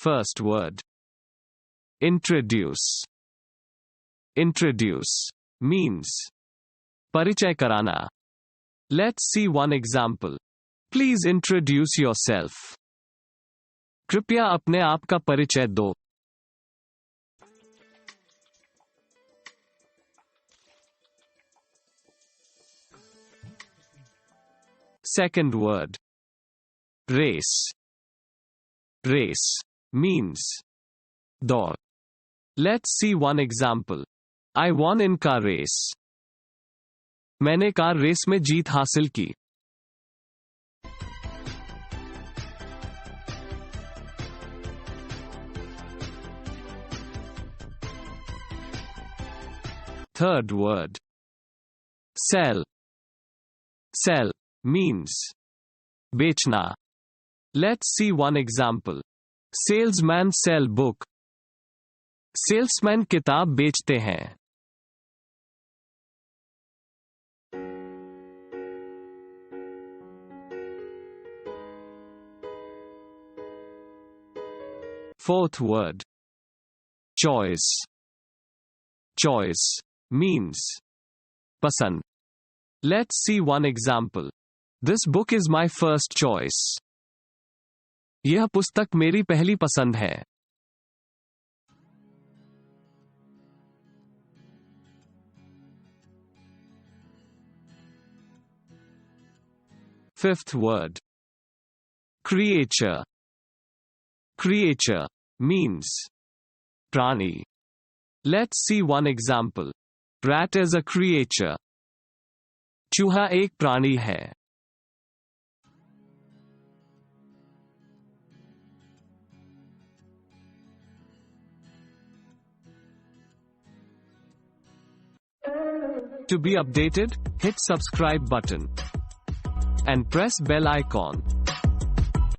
First word. Introduce. Introduce means परिचय कराना. Let's see one example. Please introduce yourself. कृपया अपने आप का परिचय दो. Second word. Race. Race means दौड़. Let's see one example. I won in car race. मैंने कार रेस में जीत हासिल की. Third word. Sell. Sell means बेचना. Let's see one example. Salesman sell book. Salesman किताब बेचते हैं. Fourth word. Choice. Choice means पसंद. Let's see one example. This book is my first choice. यह पुस्तक मेरी पहली पसंद है. Fifth word. Creature. Creature means प्राणी. Let's see one example. Rat is a creature. चूहा एक प्राणी है. To be updated, hit subscribe button and press bell icon.